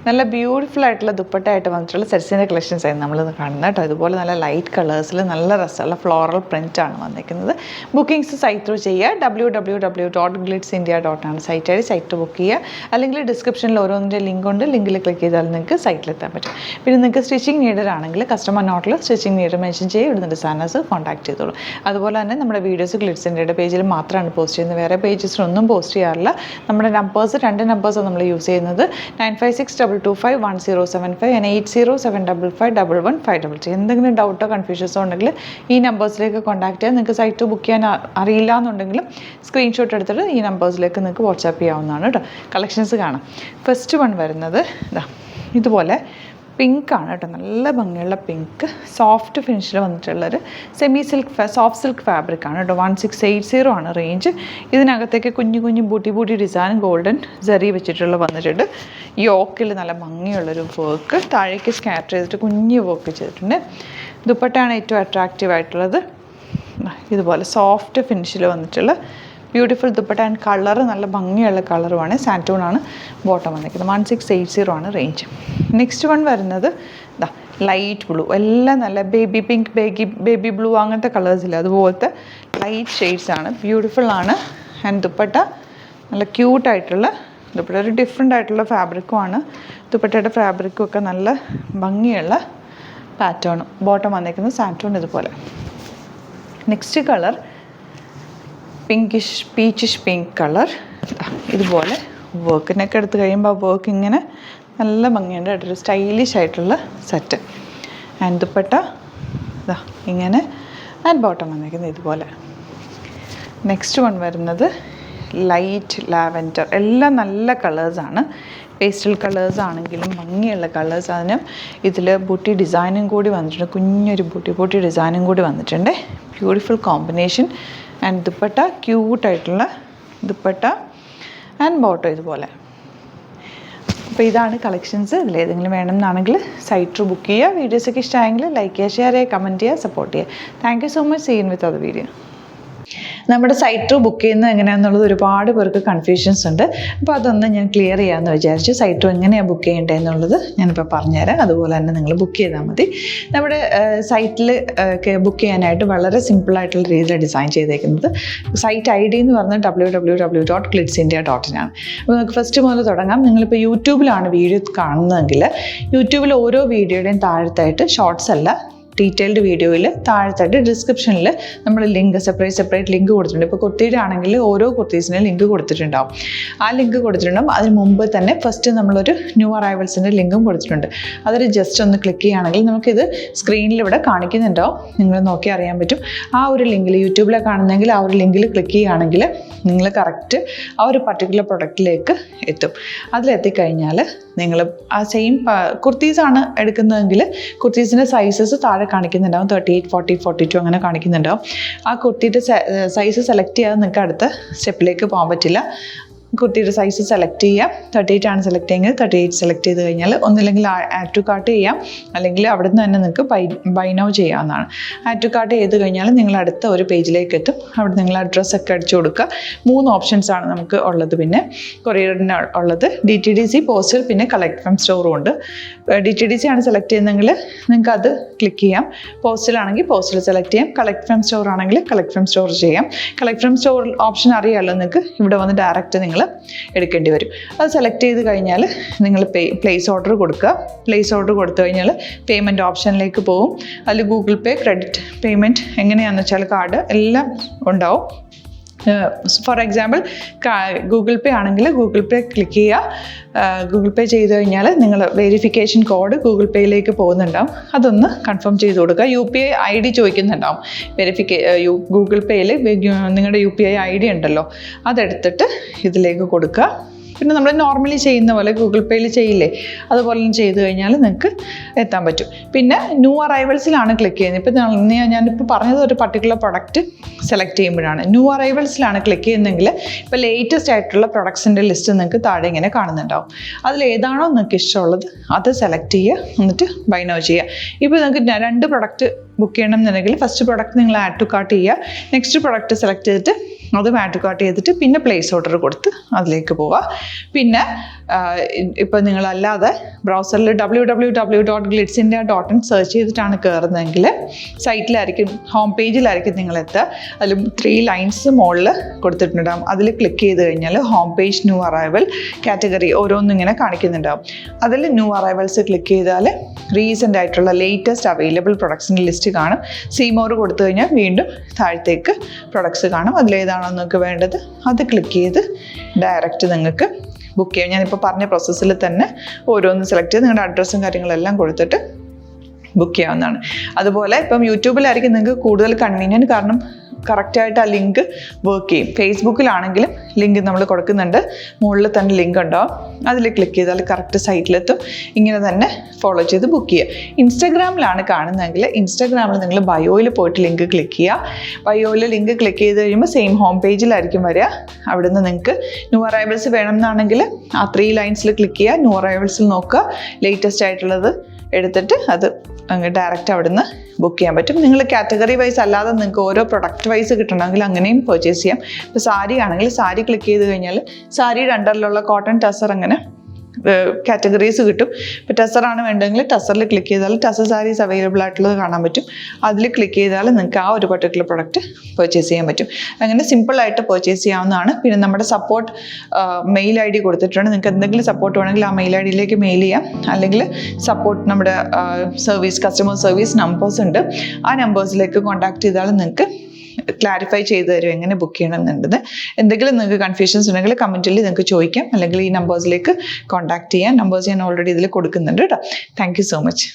നല്ല ബ്യൂട്ടിഫുൾ ആയിട്ടുള്ള ദുപ്പട്ടയായിട്ട് വന്നിട്ടുള്ള സെറ്റ്സിൻ്റെ കളക്ഷൻസ് ആയിരുന്നു നമ്മളിന്ന് കാണുന്നത് കേട്ടോ. ഇതുപോലെ നല്ല ലൈറ്റ് കളേഴ്സിൽ നല്ല രസമുള്ള ഫ്ലോറൽ പ്രിൻ്റാണ് വന്നിരിക്കുന്നത്. ബുക്കിംഗ്സ് സൈറ്റ് ത്രൂ ചെയ്യുക. www.glitzindia.com ആണ് സൈറ്റ് ആയി. സൈറ്റ് ബുക്ക് ചെയ്യുക. അല്ലെങ്കിൽ ഡിസ്ക്രിപ്ഷനിൽ ഓരോന്നിൻ്റെ ലിങ്ക് ഉണ്ട്. ലിങ്കിൽ ക്ലിക്ക് ചെയ്താൽ നിങ്ങൾക്ക് സൈറ്റിലെത്താൻ പറ്റും. പിന്നെ നിങ്ങൾക്ക് സ്റ്റിച്ചിങ് നീഡഡ് ആണെങ്കിൽ കസ്റ്റമർ നോട്ടിൽ സ്റ്റിച്ചിങ് നീഡ് മെൻഷൻ ചെയ്യുക. ഇവിടുന്ന് ഡിസൈനേഴ്സ് കോൺടാക്ട് ചെയ്തോളൂ. അതുപോലെ തന്നെ നമ്മുടെ വീഡിയോസ് ഗ്ലിറ്റ്സ് ഇന്ത്യയുടെ പേജിൽ മാത്രമാണ് പോസ്റ്റ് ചെയ്യുന്നത്. വേറെ പേജസിലൊന്നും പോസ്റ്റ് ചെയ്യാറില്ല. നമ്മുടെ നമ്പേഴ്സ് 2 നമ്പേഴ്സാണ് നമ്മൾ യൂസ് ചെയ്യുന്നത്. 9562251075 and 8075551153. എന്തെങ്കിലും ഡൗട്ടോ കൺഫ്യൂഷൻസോ ഉണ്ടെങ്കിൽ ഈ നമ്പേഴ്സിലേക്ക് കോൺടാക്ട് ചെയ്യാം. നിങ്ങൾക്ക് സൈറ്റ് ബുക്ക് ചെയ്യാൻ അറിയില്ല എന്നുണ്ടെങ്കിലും സ്ക്രീൻഷോട്ട് എടുത്തിട്ട് ഈ നമ്പേഴ്സിലേക്ക് നിങ്ങൾക്ക് വാട്സാപ്പ് ചെയ്യാവുന്നതാണ് കേട്ടോ. കളക്ഷൻസ് കാണാം. ഫസ്റ്റ് വൺ വരുന്നത് ഇതുപോലെ പിങ്ക് ആണ് കേട്ടോ. നല്ല ഭംഗിയുള്ള പിങ്ക് സോഫ്റ്റ് ഫിനിഷിൽ വന്നിട്ടുള്ളൊരു semi silk soft silk fabric ആണ് കേട്ടോ. 1680 ആണ് റേഞ്ച്. ഇതിനകത്തേക്ക് കുഞ്ഞു കുഞ്ഞു ബൂട്ടി ഡിസൈൻ ഗോൾഡൻ ജറി വെച്ചിട്ടുള്ള വന്നിട്ടുണ്ട്. യോക്കിൽ നല്ല ഭംഗിയുള്ളൊരു വർക്ക്, താഴേക്ക് സ്കാറ്റർ ചെയ്തിട്ട് കുഞ്ഞു വർക്ക് ചെയ്തിട്ടുണ്ട്. ദുപ്പട്ടയാണ് ഏറ്റവും അട്രാക്റ്റീവ് ആയിട്ടുള്ളത്. ഇതുപോലെ സോഫ്റ്റ് ഫിനിഷിൽ വന്നിട്ടുള്ള ബ്യൂട്ടിഫുൾ ദുപ്പട്ട ആൻഡ് കളർ നല്ല ഭംഗിയുള്ള കളറുമാണ്. സാൻറ്റൂൺ ആണ് ബോട്ടം വന്നിരിക്കുന്നത്. 1680 ആണ് റേഞ്ച്. നെക്സ്റ്റ് വൺ വരുന്നത് ലൈറ്റ് ബ്ലൂ. എല്ലാം നല്ല ബേബി പിങ്ക്, ബേബി ബ്ലൂ അങ്ങനത്തെ കളേഴ്സില്ല, അതുപോലത്തെ ലൈറ്റ് ഷെയ്ഡ്സ് ആണ്. ബ്യൂട്ടിഫുൾ ആണ്. ആൻഡ് ദുപ്പട്ട നല്ല ക്യൂട്ടായിട്ടുള്ള ദുപ്പട്ട, ഒരു ഡിഫറെൻ്റ് ആയിട്ടുള്ള ഫാബ്രിക്കുമാണ്. ദുപ്പട്ടയുടെ ഫാബ്രിക്കും ഒക്കെ നല്ല ഭംഗിയുള്ള പാറ്റേണും. ബോട്ടം വന്നിരിക്കുന്നത് സാൻറ്റൂൺ ഇതുപോലെ. Next colour peachish pink colour. ഇതുപോലെ വർക്കിനൊക്കെ എടുത്ത് കഴിയുമ്പോൾ ആ വർക്ക് ഇങ്ങനെ നല്ല ഭംഗിയുണ്ട്. ഒരു സ്റ്റൈലിഷ് ആയിട്ടുള്ള സെറ്റ്. ആൻഡ് ദുപ്പട്ട ഇങ്ങനെ ആൻഡ് ബോട്ടം വന്നിരിക്കുന്നത് ഇതുപോലെ. നെക്സ്റ്റ് വൺ വരുന്നത് ലൈറ്റ് ലാവൻഡർ. എല്ലാം നല്ല കളേഴ്സാണ്. പേസ്റ്റൽ കളേഴ്സ് ആണെങ്കിലും ഭംഗിയുള്ള കളേഴ്സ്. അതിനും ഇതിൽ ബൂട്ടി ഡിസൈനും കൂടി വന്നിട്ടുണ്ട്. കുഞ്ഞൊരു ബൂട്ടി ഡിസൈനും കൂടി വന്നിട്ടുണ്ട്. Beautiful combination. ആൻഡ് ദുപ്പട്ട ക്യൂട്ടായിട്ടുള്ള ദുപ്പട്ട ആൻഡ് ബോട്ടം ഇതുപോലെ. അപ്പോൾ ഇതാണ് കളക്ഷൻസ്. ഇതിലേതെങ്കിലും വേണമെന്നാണെങ്കിൽ സൈറ്റ് ത്രൂ ബുക്ക് ചെയ്യുക. വീഡിയോസൊക്കെ ഇഷ്ടമായെങ്കിൽ ലൈക്ക് ചെയ്യുക, ഷെയർ ചെയ്യുക, കമൻറ്റ് ചെയ്യുക, സപ്പോർട്ട് ചെയ്യുക. Thank you so much. See you with other video. നമ്മുടെ സൈറ്റ് ത്രൂ ബുക്ക് ചെയ്യുന്നത് എങ്ങനെയാണെന്നുള്ളത് ഒരുപാട് പേർക്ക് കൺഫ്യൂഷൻസ് ഉണ്ട്. അപ്പോൾ അതൊന്ന് ഞാൻ ക്ലിയർ ചെയ്യാമെന്ന് വിചാരിച്ചു. സൈറ്റ് ത്രൂ എങ്ങനെയാണ് ബുക്ക് ചെയ്യേണ്ടത് എന്നുള്ളത് ഞാനിപ്പോൾ പറഞ്ഞുതരാം. അതുപോലെ തന്നെ നിങ്ങൾ ബുക്ക് ചെയ്താൽ മതി. നമ്മുടെ സൈറ്റിൽ ബുക്ക് ചെയ്യാനായിട്ട് വളരെ സിമ്പിളായിട്ടുള്ള രീതിയിൽ ഡിസൈൻ ചെയ്തേക്കുന്നത്. സൈറ്റ് ID എന്ന് പറഞ്ഞാൽ www.glitzindia.in ആണ്. അപ്പോൾ നമുക്ക് ഫസ്റ്റ് മുതൽ തുടങ്ങാം. നിങ്ങളിപ്പോൾ യൂട്യൂബിലാണ് വീഡിയോ കാണുന്നതെങ്കിൽ യൂട്യൂബിൽ ഓരോ വീഡിയോയുടെയും താഴത്തായിട്ട് ഷോർട്സ് അല്ല, ഡീറ്റെയിൽഡ് വീഡിയോയിൽ താഴത്തായിട്ട് ഡിസ്ക്രിപ്ഷനിൽ നമ്മൾ ലിങ്ക് സെപ്പറേറ്റ് ലിങ്ക് കൊടുത്തിട്ടുണ്ട്. ഇപ്പോൾ കുർത്തിയുടെ ആണെങ്കിൽ ഓരോ കുർത്തീസിനും ലിങ്ക് കൊടുത്തിട്ടുണ്ടാവും. ആ ലിങ്ക് കൊടുത്തിട്ടുണ്ടാവും. അതിന് മുമ്പ് തന്നെ ഫസ്റ്റ് നമ്മളൊരു ന്യൂ അറൈവൽസിൻ്റെ ലിങ്കും കൊടുത്തിട്ടുണ്ട്. അതൊരു ജസ്റ്റ് ഒന്ന് ക്ലിക്ക് ചെയ്യുകയാണെങ്കിൽ നമുക്കിത് സ്ക്രീനിൽ ഇവിടെ കാണിക്കുന്നുണ്ടാവും. നിങ്ങൾ നോക്കി അറിയാൻ പറ്റും. ആ ഒരു ലിങ്കിൽ യൂട്യൂബിലെ കാണുന്നെങ്കിൽ ആ ഒരു ലിങ്കിൽ ക്ലിക്ക് ചെയ്യുകയാണെങ്കിൽ നിങ്ങൾ കറക്റ്റ് ആ ഒരു പർട്ടിക്കുലർ പ്രൊഡക്റ്റിലേക്ക് എത്തും. അതിലെത്തിക്കഴിഞ്ഞാൽ നിങ്ങൾ ആ സെയിം കുർത്തീസാണ് എടുക്കുന്നതെങ്കിൽ കുർത്തീസിൻ്റെ സൈസസ് താഴെ കാണിക്കുന്നുണ്ടാവും. 38, 40, 42 അങ്ങനെ കാണിക്കുന്നുണ്ടാവും. ആ കുർത്തിയുടെ സൈസ് സെലക്ട് ചെയ്യാതെ നിങ്ങൾക്ക് അടുത്ത സ്റ്റെപ്പിലേക്ക് പോകാൻ പറ്റില്ല. കുർത്തിയുടെ സൈസ് സെലക്ട് ചെയ്യാം. 38 ആണ് സെലക്ട് ചെയ്യുന്നത്. 38 സെലക്ട് ചെയ്ത് കഴിഞ്ഞാൽ ഒന്നില്ലെങ്കിൽ ആഡ് ടു കാർട്ട് ചെയ്യാം, അല്ലെങ്കിൽ അവിടെ നിന്ന് തന്നെ നിങ്ങൾക്ക് ബൈ നൗ ചെയ്യാവുന്നതാണ്. ആഡ് ടു കാർട്ട് ചെയ്ത് കഴിഞ്ഞാൽ നിങ്ങൾ അടുത്ത ഒരു പേജിലേക്ക് എത്തും. അവിടെ നിങ്ങൾ അഡ്രസ്സൊക്കെ അടിച്ചു കൊടുക്കുക. 3 ഓപ്ഷൻസാണ് നമുക്ക് ഉള്ളത്. പിന്നെ കൊറിയറിന് ഉള്ളത് DTDC, പോസ്റ്റൽ, പിന്നെ കളക്ട് ഫ്രം സ്റ്റോറും ഉണ്ട്. DTDC ആണ് സെലക്ട് ചെയ്യുന്നതെങ്കിൽ നിങ്ങൾക്ക് അത് ക്ലിക്ക് ചെയ്യാം. പോസ്റ്റലാണെങ്കിൽ പോസ്റ്റൽ സെലക്ട് ചെയ്യാം. കളക്ട് ഫ്രം സ്റ്റോർ ആണെങ്കിൽ കളക്ട് ഫ്രം സ്റ്റോർ ചെയ്യാം. കളക്ട് ഫ്രം സ്റ്റോർ ഓപ്ഷൻ അറിയാമല്ലോ നിങ്ങൾക്ക്. ഇവിടെ വന്ന് ഡയറക്റ്റ് നിങ്ങൾ എടുക്കേണ്ടി വരും. അത് സെലക്ട് ചെയ്ത് കഴിഞ്ഞാൽ നിങ്ങൾ പ്ലേസ് ഓർഡർ കൊടുക്കുക. പ്ലേസ് ഓർഡർ കൊടുത്തു കഴിഞ്ഞാൽ പേയ്മെൻറ്റ് ഓപ്ഷനിലേക്ക് പോകും. അതിൽ ഗൂഗിൾ പേ, ക്രെഡിറ്റ് പേയ്മെൻറ്റ് എങ്ങനെയാണെന്ന് വെച്ചാൽ കാർഡ് എല്ലാം ഉണ്ടാവും. ഫോർ എക്സാമ്പിൾ ഗൂഗിൾ പേ ആണെങ്കിൽ ഗൂഗിൾ പേ ക്ലിക്ക് ചെയ്യുക. ഗൂഗിൾ പേ ചെയ്ത് കഴിഞ്ഞാൽ നിങ്ങൾ വെരിഫിക്കേഷൻ കോഡ് ഗൂഗിൾ പേയിലേക്ക് പോകുന്നുണ്ടാവും. അതൊന്ന് കൺഫേം ചെയ്ത് കൊടുക്കുക. UPI ID ചോദിക്കുന്നുണ്ടാവും. ഗൂഗിൾ പേയിൽ നിങ്ങളുടെ UPI ID ഉണ്ടല്ലോ, അതെടുത്തിട്ട് ഇതിലേക്ക് കൊടുക്കുക. പിന്നെ നമ്മൾ നോർമലി ചെയ്യുന്ന പോലെ ഗൂഗിൾ പേയിൽ ചെയ്യില്ലേ, അതുപോലെ ചെയ്ത് കഴിഞ്ഞാൽ നിങ്ങൾക്ക് എത്താൻ പറ്റും. പിന്നെ ന്യൂ അറൈവൽസിലാണ് ക്ലിക്ക് ചെയ്യുന്നത്. ഇപ്പോൾ ഞാനിപ്പോൾ പറഞ്ഞത് ഒരു പർട്ടിക്കുലർ പ്രൊഡക്റ്റ് സെലക്ട് ചെയ്യുമ്പോഴാണ്. ന്യൂ അറൈവൽസിലാണ് ക്ലിക്ക് ചെയ്യുന്നതെങ്കിൽ ഇപ്പോൾ ലേറ്റസ്റ്റ് ആയിട്ടുള്ള പ്രൊഡക്ട്സിൻ്റെ ലിസ്റ്റ് നിങ്ങൾക്ക് താഴെ ഇങ്ങനെ കാണുന്നുണ്ടാവും. അതിലേതാണോ നിങ്ങൾക്ക് ഇഷ്ടമുള്ളത് അത് സെലക്ട് ചെയ്യുക, എന്നിട്ട് ബൈ നൗ ചെയ്യുക. ഇപ്പോൾ നിങ്ങൾക്ക് 2 പ്രൊഡക്റ്റ് ബുക്ക് ചെയ്യണം എന്നുണ്ടെങ്കിൽ ഫസ്റ്റ് പ്രൊഡക്റ്റ് നിങ്ങൾ ആഡ് ടു കാർട്ട് ചെയ്യുക. നെക്സ്റ്റ് പ്രൊഡക്റ്റ് സെലക്ട് ചെയ്തിട്ട് അത് മാട്രിക് ആർട്ട് ചെയ്തിട്ട് പിന്നെ പ്ലേസ് ഓർഡർ കൊടുത്ത് അതിലേക്ക് പോവുക. പിന്നെ ഇപ്പോൾ നിങ്ങളല്ലാതെ ബ്രൗസറിൽ www.glitzindia.in സെർച്ച് ചെയ്തിട്ടാണ് കയറുന്നതെങ്കിൽ സൈറ്റിലായിരിക്കും, ഹോം പേജിലായിരിക്കും നിങ്ങളെത്തുക. അതിൽ 3 ലൈൻസ് മുകളിൽ കൊടുത്തിട്ടുണ്ടാകും. അതിൽ ക്ലിക്ക് ചെയ്ത് കഴിഞ്ഞാൽ home page, new arrival, category ഓരോന്നും ഇങ്ങനെ കാണിക്കുന്നുണ്ടാവും. അതിൽ ന്യൂ അറൈവൽസ് ക്ലിക്ക് ചെയ്താൽ റീസെൻ്റ് ആയിട്ടുള്ള ലേറ്റസ്റ്റ് അവൈലബിൾ പ്രൊഡക്ട്സിൻ്റെ ലിസ്റ്റ് കാണും. സീമോർ കൊടുത്തു കഴിഞ്ഞാൽ വീണ്ടും താഴത്തേക്ക് പ്രൊഡക്ട്സ് കാണും. അതിലേതാണോ നിങ്ങൾക്ക് വേണ്ടത് അത് ക്ലിക്ക് ചെയ്ത് ഡയറക്റ്റ് നിങ്ങൾക്ക് ബുക്ക് ചെയ്യാം. ഞാനിപ്പോൾ പറഞ്ഞ പ്രോസസ്സിൽ തന്നെ ഓരോന്ന് സെലക്ട് ചെയ്ത് നിങ്ങളുടെ അഡ്രസ്സും കാര്യങ്ങളെല്ലാം കൊടുത്തിട്ട് ബുക്ക് ചെയ്യാവുന്നതാണ്. അതുപോലെ ഇപ്പം യൂട്യൂബിലായിരിക്കും നിങ്ങൾക്ക് കൂടുതൽ കൺവീനിയൻറ്റ്, കാരണം കറക്റ്റായിട്ട് ആ ലിങ്ക് വർക്ക് ചെയ്യും. ഫേസ്ബുക്കിലാണെങ്കിലും ലിങ്ക് നമ്മൾ കൊടുക്കുന്നുണ്ട്, മുകളിൽ തന്നെ ലിങ്ക് ഉണ്ടാവും. അതിൽ ക്ലിക്ക് ചെയ്താൽ കറക്റ്റ് സൈറ്റിലെത്തും. ഇങ്ങനെ തന്നെ ഫോളോ ചെയ്ത് ബുക്ക് ചെയ്യുക. ഇൻസ്റ്റാഗ്രാമിലാണ് കാണുന്നതെങ്കിൽ ഇൻസ്റ്റാഗ്രാമിൽ നിങ്ങൾ ബയോയിൽ പോയിട്ട് ലിങ്ക് ക്ലിക്ക് ചെയ്യുക. ബയോയിൽ ലിങ്ക് ക്ലിക്ക് ചെയ്ത് കഴിയുമ്പോൾ സെയിം ഹോം പേജിലായിരിക്കും വരിക. അവിടുന്ന് നിങ്ങൾക്ക് ന്യൂ അറൈവൽസ് വേണമെന്നാണെങ്കിൽ ആ 3 ലൈൻസിൽ ക്ലിക്ക് ചെയ്യുക. ന്യൂ അറൈവൽസിൽ നോക്കുക, ലേറ്റസ്റ്റ് ആയിട്ടുള്ളത് എടുത്തിട്ട് അത് അങ്ങ് ഡയറക്റ്റ് അവിടുന്ന് ബുക്ക് ചെയ്യാൻ പറ്റും. നിങ്ങൾ കാറ്റഗറി വൈസ് അല്ലാതെ നിങ്ങൾക്ക് ഓരോ പ്രൊഡക്റ്റ് വൈസ് കിട്ടണമെങ്കിൽ അങ്ങനെയും പർച്ചേസ് ചെയ്യാം. ഇപ്പോൾ സാരി ആണെങ്കിൽ സാരി ക്ലിക്ക് ചെയ്ത് കഴിഞ്ഞാൽ സാരിയുടെ അണ്ടറിലുള്ള കോട്ടൺ ടസർ അങ്ങനെ കാറ്റഗറീസ് കിട്ടും. ഇപ്പോൾ ടസറാണ് വേണ്ടതെങ്കിൽ ടസറിൽ ക്ലിക്ക് ചെയ്താൽ ടസർ സാരീസ് അവൈലബിൾ ആയിട്ടുള്ളത് കാണാൻ പറ്റും. അതിൽ ക്ലിക്ക് ചെയ്താൽ നിങ്ങൾക്ക് ആ ഒരു പർട്ടിക്കുലർ പ്രൊഡക്റ്റ് പർച്ചേസ് ചെയ്യാൻ പറ്റും. അങ്ങനെ സിമ്പിളായിട്ട് പർച്ചേസ് ചെയ്യാവുന്നതാണ്. പിന്നെ നമ്മുടെ സപ്പോർട്ട് മെയിൽ ID കൊടുത്തിട്ടുണ്ട്. നിങ്ങൾക്ക് എന്തെങ്കിലും സപ്പോർട്ട് വേണമെങ്കിൽ ആ മെയിൽ IDയിലേക്ക് മെയിൽ ചെയ്യാം. അല്ലെങ്കിൽ സപ്പോർട്ട് നമ്മുടെ കസ്റ്റമർ സർവീസ് നമ്പേഴ്സ് ഉണ്ട്. ആ നമ്പേഴ്സിലേക്ക് കോൺടാക്ട് ചെയ്താൽ നിങ്ങൾക്ക് ക്ലാരിഫൈ ചെയ്ത് തരും എങ്ങനെ ബുക്ക് ചെയ്യണം എന്നുള്ളത്. എന്തെങ്കിലും നിങ്ങൾക്ക് കൺഫ്യൂഷൻസ് ഉണ്ടെങ്കിൽ കമൻറ്റിൽ നിങ്ങൾക്ക് ചോദിക്കാം, അല്ലെങ്കിൽ ഈ നമ്പേഴ്സിലേക്ക് കോൺടാക്ട് ചെയ്യാം. നമ്പേഴ്സ് ഞാൻ ഓൾറെഡി ഇതിൽ കൊടുക്കുന്നുണ്ട് കേട്ടോ. Thank you so much.